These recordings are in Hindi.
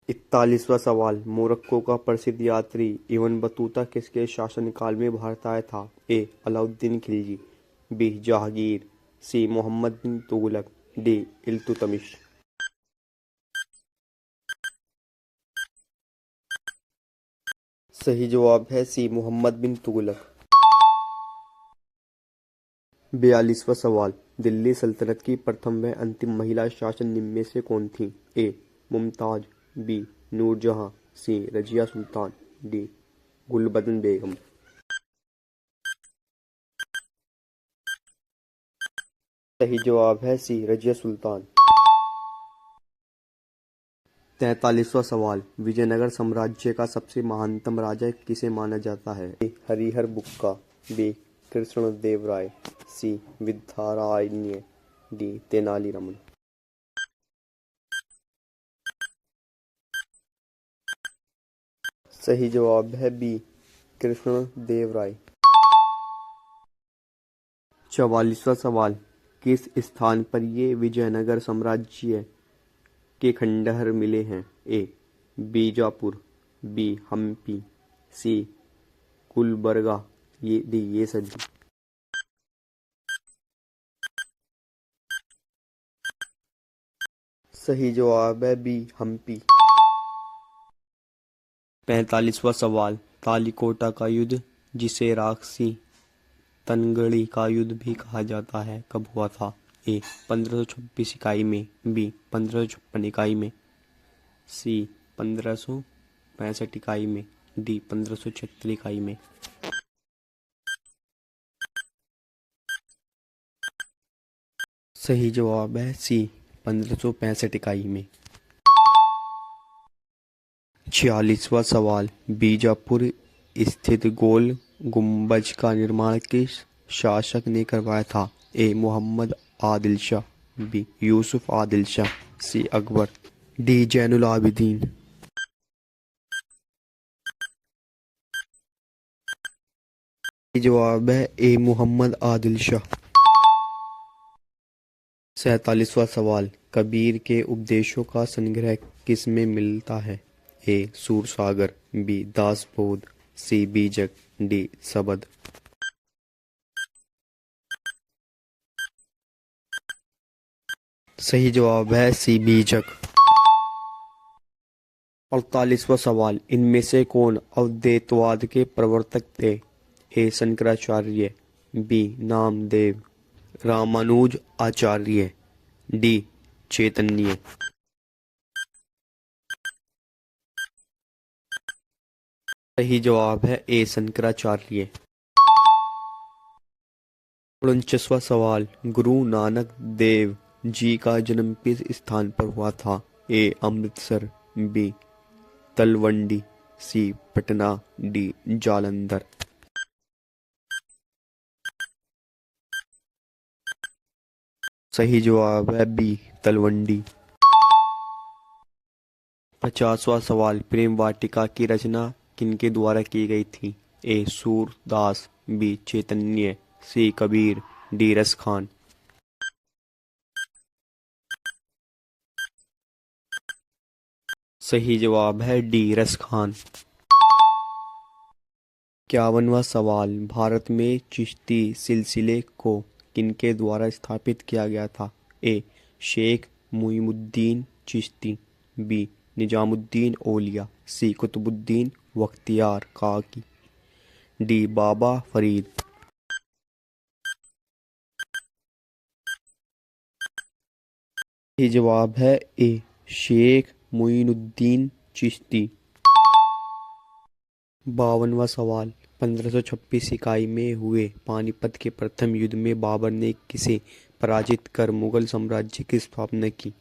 41वां सवाल, मोरक्को का प्रसिद्ध यात्री इब्न बतूता किसके शासनकाल में भारत आया था? ए. अलाउद्दीन खिलजी, बी. जहांगीर, सी. मोहम्मद बिन तुगलक, डी. इल्तुतमिश। सही जवाब है सी. मोहम्मद बिन तुगलक। 42वां सवाल, दिल्ली सल्तनत की प्रथम व अंतिम महिला शासक निम्न में से कौन थीं? ए. मुमताज, बी. नूरजहां, सी. रजिया सुल्तान, डी. गुलबदन बेगम। सही जवाब है सी. रजिया सुल्तान। 43वां सवाल, विजयनगर साम्राज्य का सबसे महानतम राजा किसे माना जाता है? ए. हरिहर बुक्का, बी. कृष्णदेवराय, सी. विद्यारण्य, डी. तेनालीरामन। सही जवाब है बी. कृष्णदेवराय। 44वां सवाल, किस स्थान पर ये विजयनगर साम्राज्य के खंडहर मिले हैं? ए. बीजापुर, बी. हम्पी, सी. गुलबर्गा, डी. ये सभी। सही जवाब है बी. हम्पी। 45वां सवाल, तालिकोटा का युद्ध, जिसे राक्षसी तनगड़ी का युद्ध भी कहा जाता है, कब हुआ था? ए. 1526 इकाई में, बी. 1556 इकाई में, सी. 1565 इकाई में, डी. 1576 इकाई में। सही जवाब है सी. 1565 इकाई में। 46वां सवाल, बीजापुर स्थित गोल गुम्बज का निर्माण किस शासक ने करवाया था? ए. मोहम्मद आदिल शाह, बी. यूसुफ आदिल शाह, सी. अकबर, डी. जैनुल आबिदीन। सही जवाब है ए. मोहम्मद आदिल शाह। 47वां सवाल, कबीर के उपदेशों का संग्रह किस में मिलता है? ए. सूरसागर, बी. दासबोध, सी. बीजक, डी. सबद। सही जवाब है सी. बीजक। 48वां सवाल, इनमें से कौन अद्वैतवाद के प्रवर्तक थे? ए. शंकराचार्य, बी. नामदेव, रामानुज आचार्य, डी. चैतन्य। सही जवाब है ए. शंकराचार्य। 49वां सवाल, गुरु नानक देव जी का जन्म किस स्थान पर हुआ था? ए. अमृतसर, बी. तलवंडी, सी. पटना, डी. जालंधर। सही जवाब है बी. तलवंडी। 50वां सवाल, प्रेम वाटिका की रचना किनके द्वारा की गई थी? ए. सूरदास, बी. चैतन्य, सी. कबीर, डी. रसखान। सही जवाब है डी. रसखान। 51वां सवाल, भारत में चिश्ती सिलसिले को किनके द्वारा स्थापित किया गया था? ए. शेख मुइमुद्दीन चिश्ती, बी. निजामुद्दीन औलिया, सी. कुतुबुद्दीन बख्तियार काकी, डी. बाबा फरीद। ये जवाब है ए. शेख मुइनुद्दीन चिश्ती। 52वां सवाल, 1526 इकाई में हुए पानीपत के प्रथम युद्ध में बाबर ने किसे पराजित कर मुगल साम्राज्य की स्थापना की?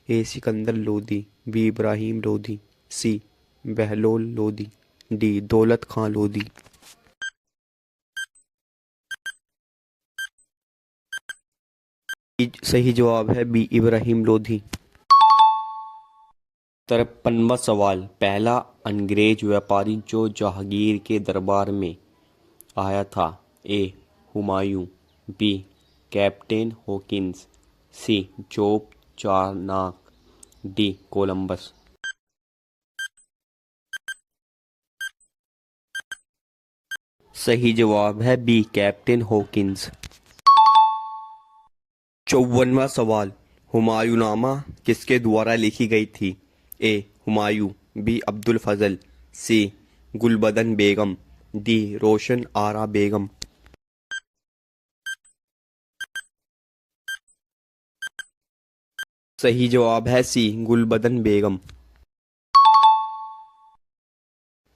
ए. सिकंदर लोदी, बी. इब्राहिम लोदी, सी. बहलोल लोदी, डी. दौलत खां लोदी। सही जवाब है बी. इब्राहिम लोदी। 53वां सवाल, पहला अंग्रेज व्यापारी जो जहांगीर के दरबार में आया था? ए. हुमायूं, बी. कैप्टन हॉकिंस, सी. जोब चारनाक, डी. कोलंबस। सही जवाब है बी कैप्टन हॉकिंस। 54वां सवाल, हुमायूंनामा किसके द्वारा लिखी गई थी? ए हुमायूं, बी अब्दुल फजल, सी गुलबदन बेगम, डी रोशन आरा बेगम। सही जवाब है सी गुलबदन बेगम।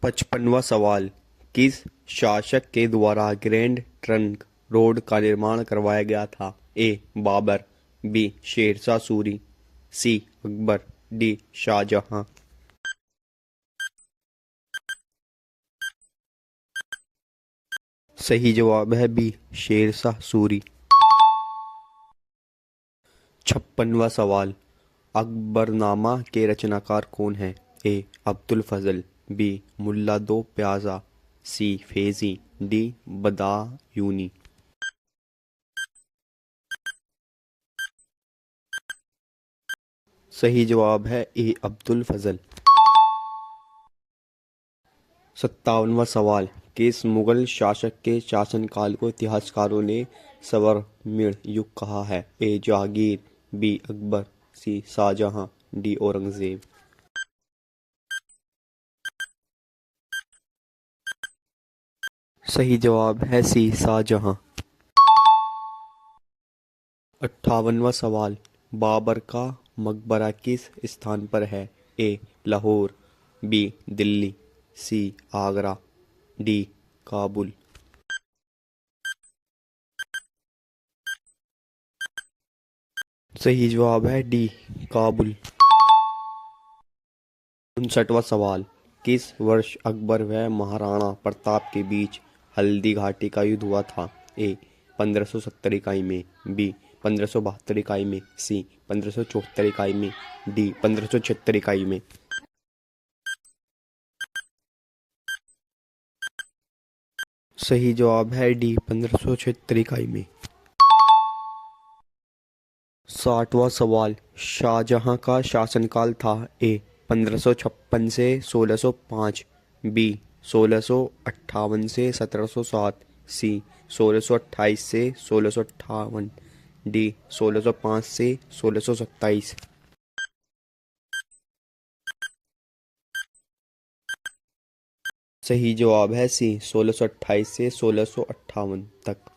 55वां सवाल, किस शासक के द्वारा ग्रैंड ट्रंक रोड का निर्माण करवाया गया था? ए बाबर, बी शेरशाह सूरी, सी अकबर, डी शाहजहां। सही जवाब है बी शेरशाह सूरी। 56वां सवाल, अकबरनामा के रचनाकार कौन हैं? ए अब्दुल फजल, बी मुल्ला दो प्याजा, सी फेजी, डी बदायूनी। सही जवाब है ए अब्दुल फजल। 57वां सवाल, किस मुगल शासक के शासनकाल को इतिहासकारों ने स्वर्णिम युग कहा है? ए जहांगीर, बी अकबर, सी शाहजहां, डी औरंगजेब। सही जवाब है सी शाहजहां। 58वां सवाल, बाबर का मकबरा किस स्थान पर है? ए लाहौर, बी दिल्ली, सी आगरा, डी काबुल। सही जवाब है डी काबुल। 59वां सवाल, किस वर्ष अकबर व महाराणा प्रताप के बीच हल्दी घाटी का युद्ध हुआ था? ए 1570 इकाई में, बी 1572 इकाई में, सी 1574 इकाई में, डी 1576 इकाई में। सही जवाब है डी 1576 इकाई में। 60वां सवाल, शाहजहां का शासनकाल था? ए 1556 से 1605, बी 1658 से 1707, सी 1628 से 1658, डी 1605 से 1627। सही जवाब है सी 1628 से 1658 तक।